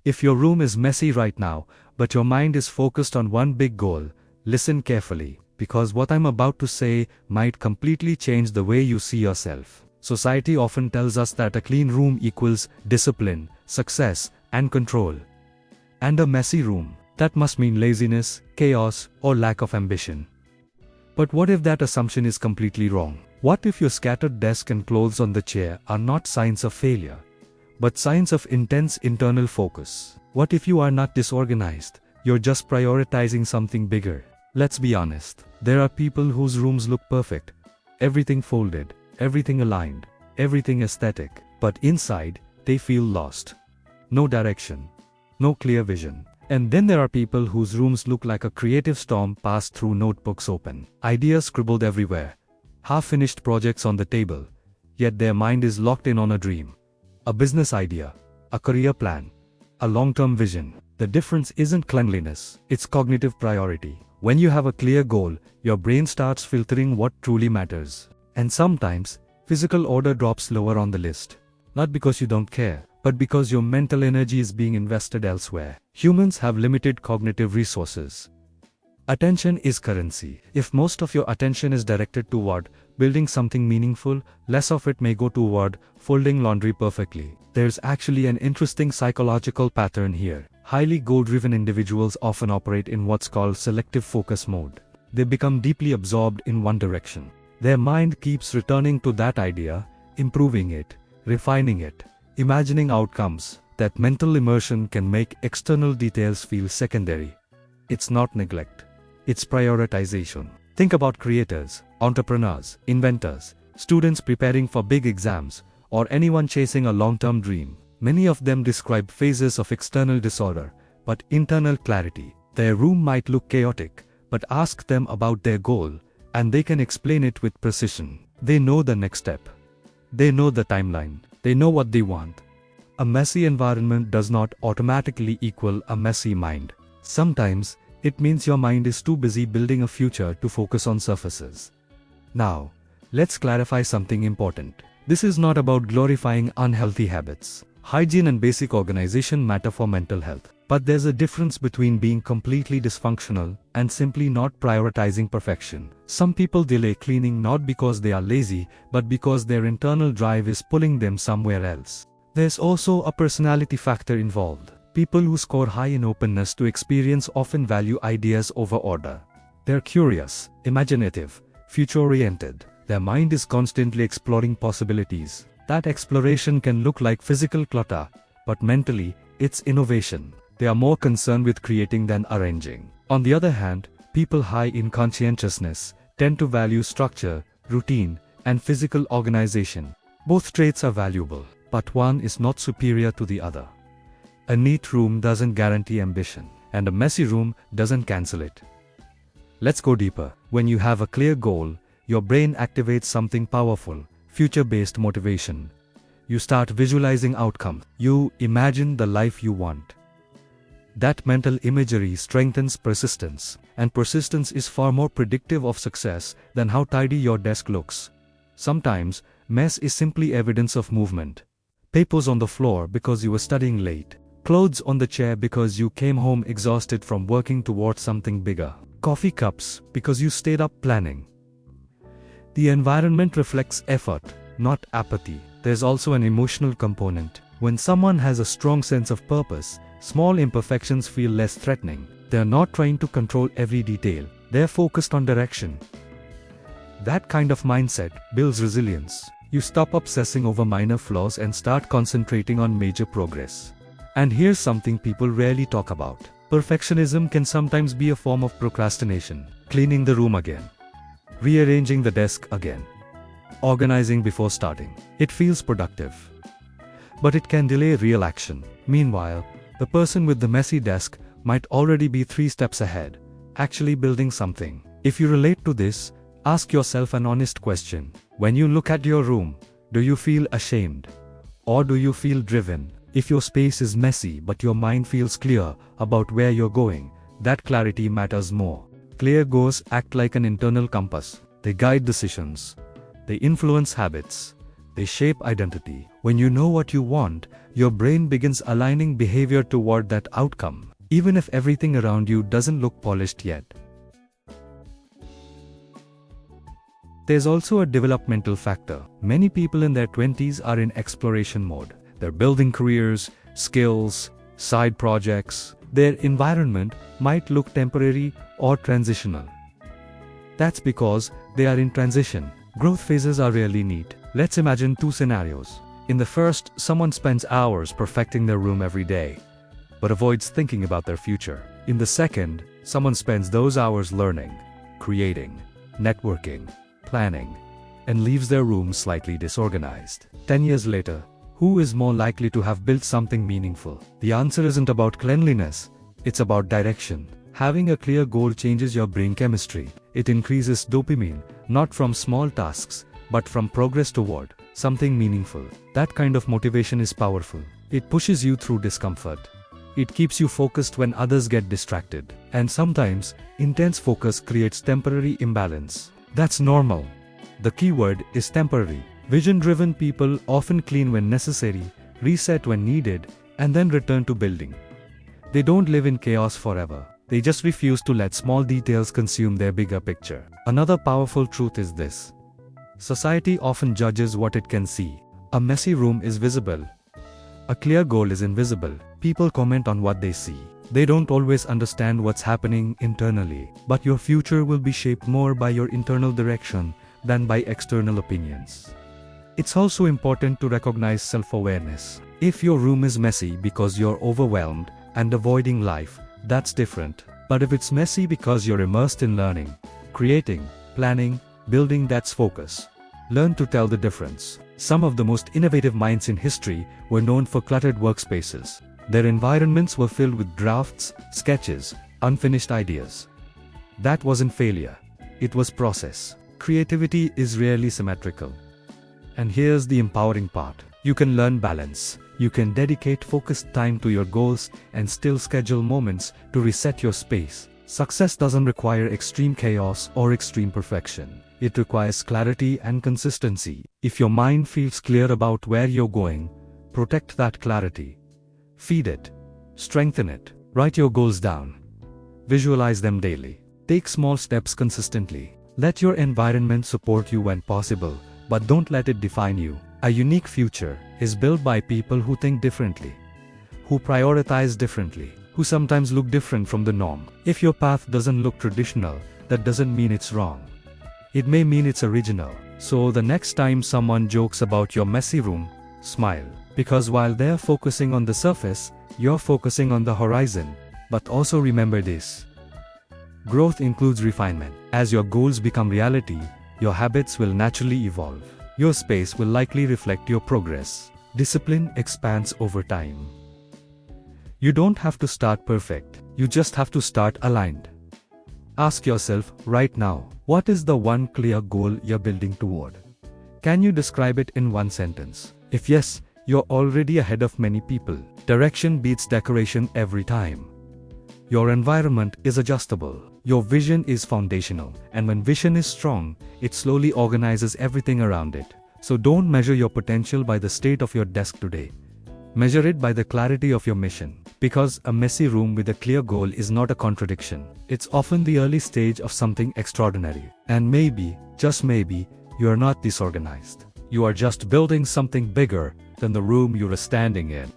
If your room is messy right now, but your mind is focused on one big goal, listen carefully, because what I'm about to say might completely change the way you see yourself. Society often tells us that a clean room equals discipline, success, and control. And a messy room, that must mean laziness, chaos, or lack of ambition. But what if that assumption is completely wrong? What if your scattered desk and clothes on the chair are not signs of failure, but signs of intense internal focus? What if you are not disorganized, you're just prioritizing something bigger? Let's be honest, there are people whose rooms look perfect. Everything folded, everything aligned, everything aesthetic, but inside, they feel lost. No direction, no clear vision. And then there are people whose rooms look like a creative storm passed through notebooks open. Ideas scribbled everywhere, half-finished projects on the table, yet their mind is locked in on a dream. A business idea, a career plan, a long-term vision. The difference isn't cleanliness, it's cognitive priority. When you have a clear goal, your brain starts filtering what truly matters. And sometimes, physical order drops lower on the list. Not because you don't care, but because your mental energy is being invested elsewhere. Humans have limited cognitive resources. Attention is currency. If most of your attention is directed toward building something meaningful, less of it may go toward folding laundry perfectly. There's actually an interesting psychological pattern here. Highly goal-driven individuals often operate in what's called selective focus mode. They become deeply absorbed in one direction. Their mind keeps returning to that idea, improving it, refining it, imagining outcomes. That mental immersion can make external details feel secondary. It's not neglect. It's prioritization. Think about creators, entrepreneurs, inventors, students preparing for big exams, or anyone chasing a long-term dream. Many of them describe phases of external disorder, but internal clarity. Their room might look chaotic, but ask them about their goal, and they can explain it with precision. They know the next step. They know the timeline. They know what they want. A messy environment does not automatically equal a messy mind. Sometimes, it means your mind is too busy building a future to focus on surfaces. Now, let's clarify something important. This is not about glorifying unhealthy habits. Hygiene and basic organization matter for mental health. But there's a difference between being completely dysfunctional and simply not prioritizing perfection. Some people delay cleaning not because they are lazy, but because their internal drive is pulling them somewhere else. There's also a personality factor involved. People who score high in openness to experience often value ideas over order. They're curious, imaginative, future-oriented. Their mind is constantly exploring possibilities. That exploration can look like physical clutter, but mentally, it's innovation. They are more concerned with creating than arranging. On the other hand, people high in conscientiousness tend to value structure, routine, and physical organization. Both traits are valuable, but one is not superior to the other. A neat room doesn't guarantee ambition, and a messy room doesn't cancel it. Let's go deeper. When you have a clear goal, your brain activates something powerful, future-based motivation. You start visualizing outcomes. You imagine the life you want. That mental imagery strengthens persistence, and persistence is far more predictive of success than how tidy your desk looks. Sometimes, mess is simply evidence of movement. Papers on the floor because you were studying late. Clothes on the chair because you came home exhausted from working towards something bigger. Coffee cups because you stayed up planning. The environment reflects effort, not apathy. There's also an emotional component. When someone has a strong sense of purpose, small imperfections feel less threatening. They're not trying to control every detail. They're focused on direction. That kind of mindset builds resilience. You stop obsessing over minor flaws and start concentrating on major progress. And here's something people rarely talk about. Perfectionism can sometimes be a form of procrastination. Cleaning the room again. Rearranging the desk again. Organizing before starting. It feels productive. But it can delay real action. Meanwhile, the person with the messy desk might already be 3 steps ahead, actually building something. If you relate to this, ask yourself an honest question. When you look at your room, do you feel ashamed? Or do you feel driven? If your space is messy but your mind feels clear about where you're going, that clarity matters more. Clear goals act like an internal compass. They guide decisions. They influence habits. They shape identity. When you know what you want, your brain begins aligning behavior toward that outcome, even if everything around you doesn't look polished yet. There's also a developmental factor. Many people in their 20s are in exploration mode. They're building careers, skills, side projects. Their environment might look temporary or transitional. That's because they are in transition. Growth phases are really neat. Let's imagine two scenarios. In the first, someone spends hours perfecting their room every day, but avoids thinking about their future. In the second, someone spends those hours learning, creating, networking, planning, and leaves their room slightly disorganized. 10 years later, who is more likely to have built something meaningful? The answer isn't about cleanliness, it's about direction. Having a clear goal changes your brain chemistry. It increases dopamine, not from small tasks, but from progress toward something meaningful. That kind of motivation is powerful. It pushes you through discomfort. It keeps you focused when others get distracted. And sometimes, intense focus creates temporary imbalance. That's normal. The key word is temporary. Vision-driven people often clean when necessary, reset when needed, and then return to building. They don't live in chaos forever. They just refuse to let small details consume their bigger picture. Another powerful truth is this. Society often judges what it can see. A messy room is visible. A clear goal is invisible. People comment on what they see. They don't always understand what's happening internally. But your future will be shaped more by your internal direction than by external opinions. It's also important to recognize self-awareness. If your room is messy because you're overwhelmed and avoiding life, that's different. But if it's messy because you're immersed in learning, creating, planning, building, that's focus. Learn to tell the difference. Some of the most innovative minds in history were known for cluttered workspaces. Their environments were filled with drafts, sketches, unfinished ideas. That wasn't failure. It was process. Creativity is rarely symmetrical. And here's the empowering part. You can learn balance. You can dedicate focused time to your goals and still schedule moments to reset your space. Success doesn't require extreme chaos or extreme perfection. It requires clarity and consistency. If your mind feels clear about where you're going, protect that clarity. Feed it. Strengthen it. Write your goals down. Visualize them daily. Take small steps consistently. Let your environment support you when possible, but don't let it define you. A unique future is built by people who think differently, who prioritize differently, who sometimes look different from the norm. If your path doesn't look traditional, that doesn't mean it's wrong. It may mean it's original. So the next time someone jokes about your messy room, smile. Because while they're focusing on the surface, you're focusing on the horizon. But also remember this. Growth includes refinement. As your goals become reality, your habits will naturally evolve. Your space will likely reflect your progress. Discipline expands over time. You don't have to start perfect. You just have to start aligned. Ask yourself right now, what is the one clear goal you're building toward? Can you describe it in one sentence? If yes, you're already ahead of many people. Direction beats decoration every time. Your environment is adjustable. Your vision is foundational. And when vision is strong, it slowly organizes everything around it. So don't measure your potential by the state of your desk today. Measure it by the clarity of your mission. Because a messy room with a clear goal is not a contradiction. It's often the early stage of something extraordinary. And maybe, just maybe, you are not disorganized. You are just building something bigger than the room you are standing in.